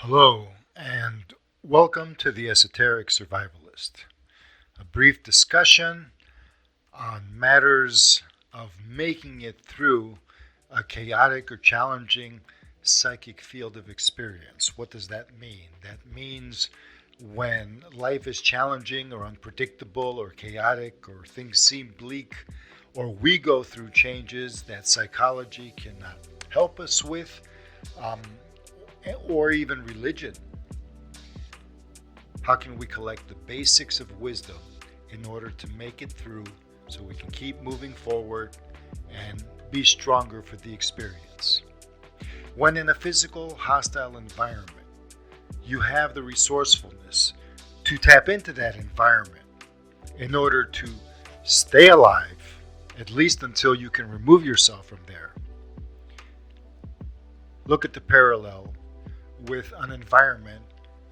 Hello, and welcome to the Esoteric Survivalist, a brief discussion on matters of making it through a chaotic or challenging psychic field of experience. What does that mean? That means when life is challenging or unpredictable or chaotic or things seem bleak or we go through changes that psychology cannot help us with. Um, or even religion. How can we collect the basics of wisdom in order to make it through so we can keep moving forward and be stronger for the experience? When in a physical, hostile environment, you have the resourcefulness to tap into that environment in order to stay alive, at least until you can remove yourself from there. Look at the parallel with an environment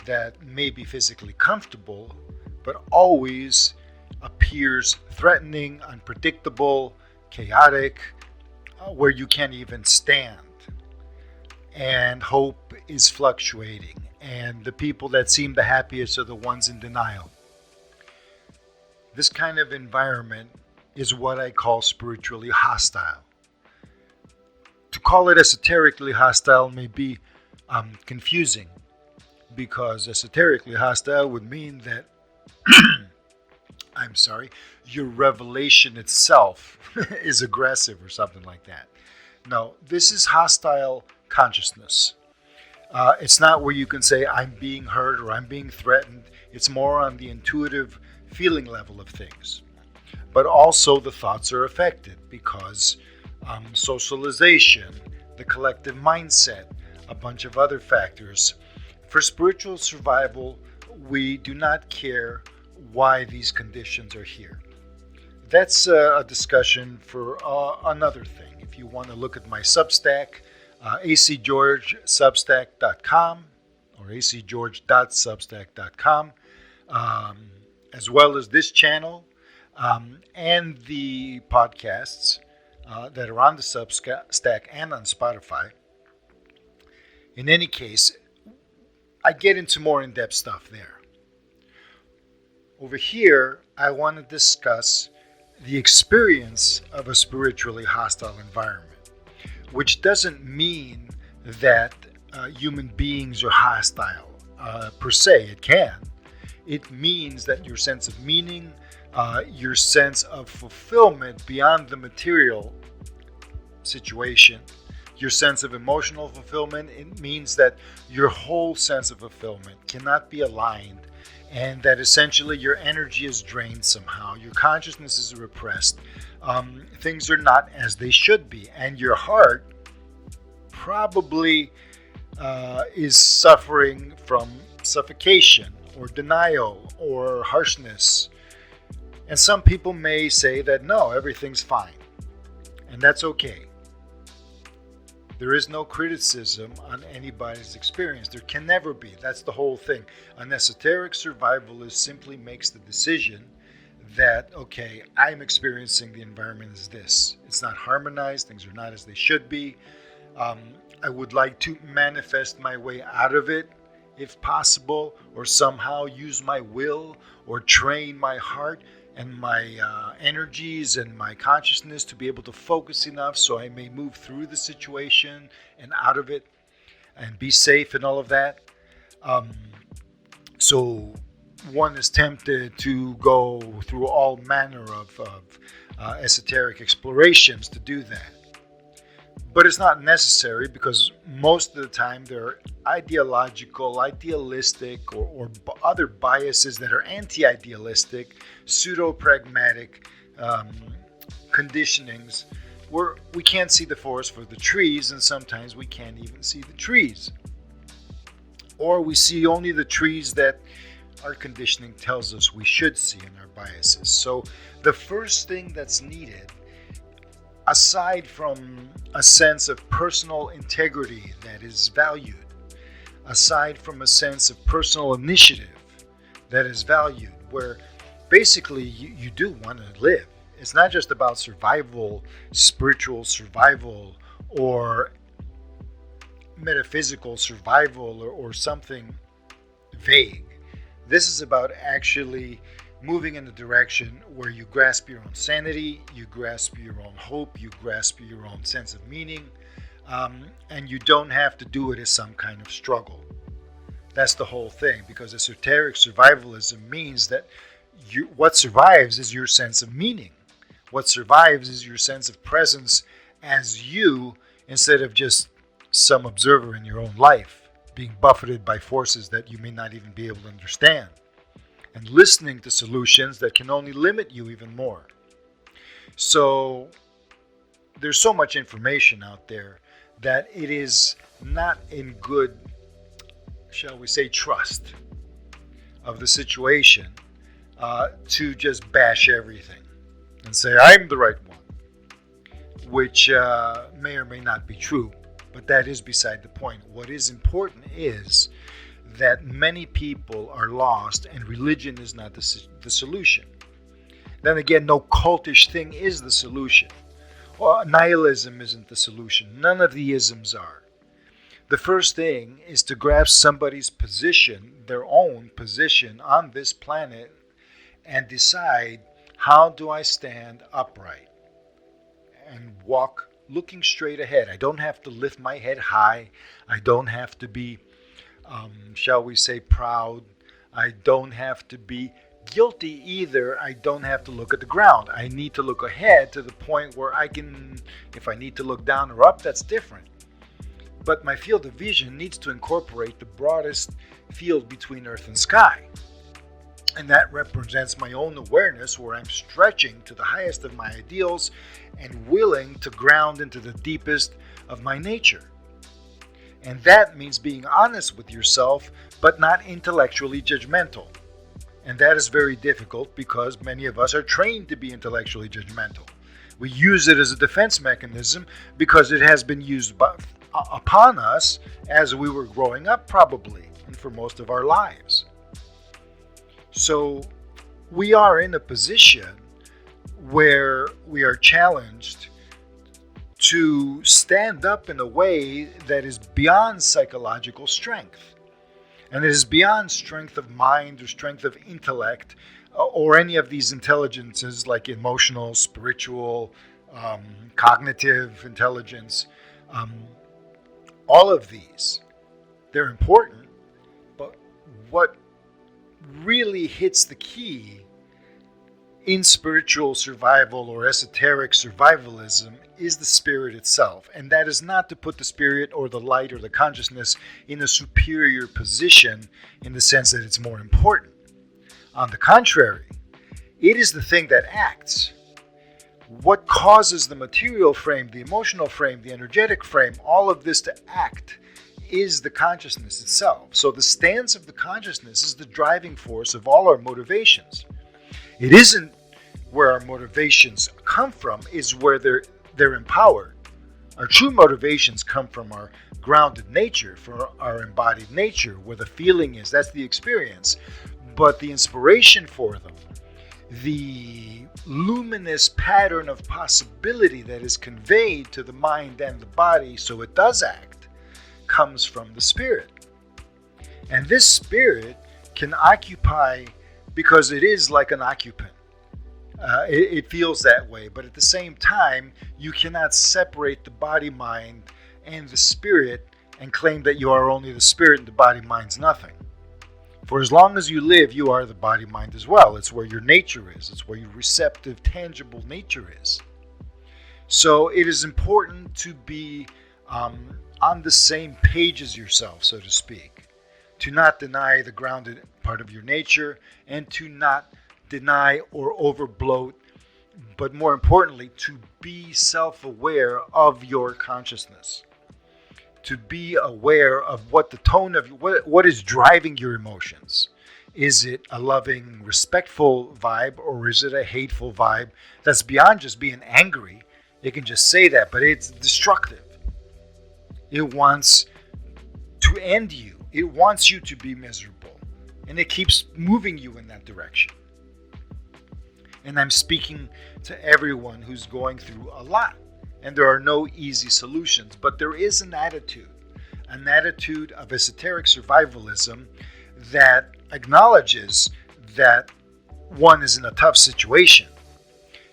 that may be physically comfortable, but always appears threatening, unpredictable, chaotic, where you can't even stand. And hope is fluctuating. And the people that seem the happiest are the ones in denial. This kind of environment is what I call spiritually hostile. To call it esoterically hostile may be confusing, because esoterically hostile would mean that your revelation itself is aggressive or something like that. No, this is hostile consciousness. It's not where you can say I'm being hurt or I'm being threatened. It's more on the intuitive feeling level of things. But also the thoughts are affected because socialization, the collective mindset, a bunch of other factors. For spiritual survival, we do not care why these conditions are here. That's a discussion for another thing. If you want to look at my Substack, acgeorgesubstack.com or acgeorge.substack.com, as well as this channel and the podcasts that are on the Substack and on Spotify. In any case, I get into more in-depth stuff there. Over here, I want to discuss the experience of a spiritually hostile environment, which doesn't mean that human beings are hostile per se. It can. It means that your sense of meaning, your sense of fulfillment beyond the material situation, your sense of emotional fulfillment, it means that your whole sense of fulfillment cannot be aligned, and that essentially your energy is drained somehow, your consciousness is repressed, things are not as they should be, and your heart probably is suffering from suffocation or denial or harshness. And some people may say that no, everything's fine, and that's okay. There is no criticism on anybody's experience. There can never be. That's the whole thing. An esoteric survivalist simply makes the decision that, okay, I'm experiencing the environment as this. It's not harmonized. Things are not as they should be. I would like to manifest my way out of it if possible, or somehow use my will or train my heart and my energies and my consciousness to be able to focus enough so I may move through the situation and out of it and be safe and all of that. So one is tempted to go through all manner of esoteric explorations to do that. But it's not necessary, because most of the time there are ideological, idealistic, or other biases that are anti-idealistic, pseudo-pragmatic conditionings where we can't see the forest for the trees, and sometimes we can't even see the trees. Or we see only the trees that our conditioning tells us we should see in our biases. So the first thing that's needed, aside from a sense of personal integrity that is valued, aside from a sense of personal initiative that is valued, where basically you do want to live. It's not just about survival, spiritual survival, or metaphysical survival or something vague. This is about actually moving in a direction where you grasp your own sanity, you grasp your own hope, you grasp your own sense of meaning, and you don't have to do it as some kind of struggle. That's the whole thing, because esoteric survivalism means that what survives is your sense of meaning. What survives is your sense of presence as you, instead of just some observer in your own life, being buffeted by forces that you may not even be able to understand, and listening to solutions that can only limit you even more. So there's so much information out there that it is not in good, shall we say, trust of the situation to just bash everything and say, I'm the right one, which may or may not be true, but that is beside the point. What is important is that many people are lost and religion is not the solution. Then again, no cultish thing is the solution. Well, nihilism isn't the solution. None of the isms are. The first thing is to grasp somebody's position, their own position on this planet, and decide, how do I stand upright and walk looking straight ahead? I don't have to lift my head high. I don't have to be, shall we say, proud. I don't have to be guilty either. I don't have to look at the ground. I need to look ahead to the point where I can, if I need to look down or up, that's different. But my field of vision needs to incorporate the broadest field between earth and sky. And that represents my own awareness, where I'm stretching to the highest of my ideals and willing to ground into the deepest of my nature. And that means being honest with yourself, but not intellectually judgmental. And that is very difficult because many of us are trained to be intellectually judgmental. We use it as a defense mechanism because it has been used upon us as we were growing up, probably, and for most of our lives. So we are in a position where we are challenged to stand up in a way that is beyond psychological strength. And it is beyond strength of mind or strength of intellect or any of these intelligences like emotional, spiritual, cognitive intelligence. All of these, they're important, but what really hits the key in spiritual survival or esoteric survivalism is the spirit itself. And that is not to put the spirit or the light or the consciousness in a superior position in the sense that it's more important. On the contrary, it is the thing that acts. What causes the material frame, the emotional frame, the energetic frame, all of this to act is the consciousness itself. So the stance of the consciousness is the driving force of all our motivations. It isn't where our motivations come from, is where they're empowered. Our true motivations come from our grounded nature, from our embodied nature, where the feeling is. That's the experience. But the inspiration for them, the luminous pattern of possibility that is conveyed to the mind and the body so it does act, comes from the spirit. And this spirit can occupy because it is like an occupant. It feels that way, but at the same time, you cannot separate the body, mind, and the spirit and claim that you are only the spirit and the body, mind's nothing. For as long as you live, you are the body, mind as well. It's where your nature is. It's where your receptive, tangible nature is. So it is important to be on the same page as yourself, so to speak. To not deny the grounded part of your nature, and to not deny or overbloat, but more importantly, to be self-aware of your consciousness. To be aware of what the tone of what is driving your emotions. Is it a loving, respectful vibe, or is it a hateful vibe that's beyond just being angry? It can just say that, but it's destructive. It wants to end you. It wants you to be miserable. And it keeps moving you in that direction. And I'm speaking to everyone who's going through a lot. And there are no easy solutions. But there is an attitude an attitude of esoteric survivalism that acknowledges that one is in a tough situation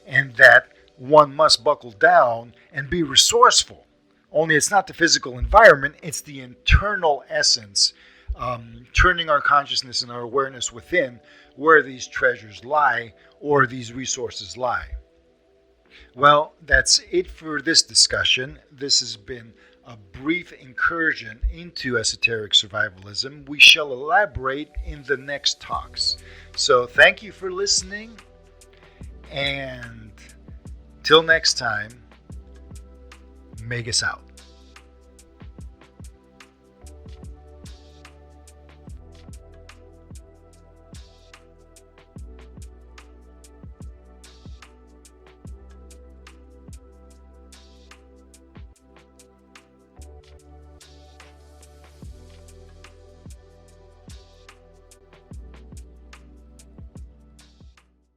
and that one must buckle down and be resourceful. Only it's not the physical environment, it's the internal essence, turning our consciousness and our awareness within where these treasures lie or these resources lie. Well, that's it for this discussion. This has been a brief incursion into esoteric survivalism. We shall elaborate in the next talks. So thank you for listening, and till next time, Magus out.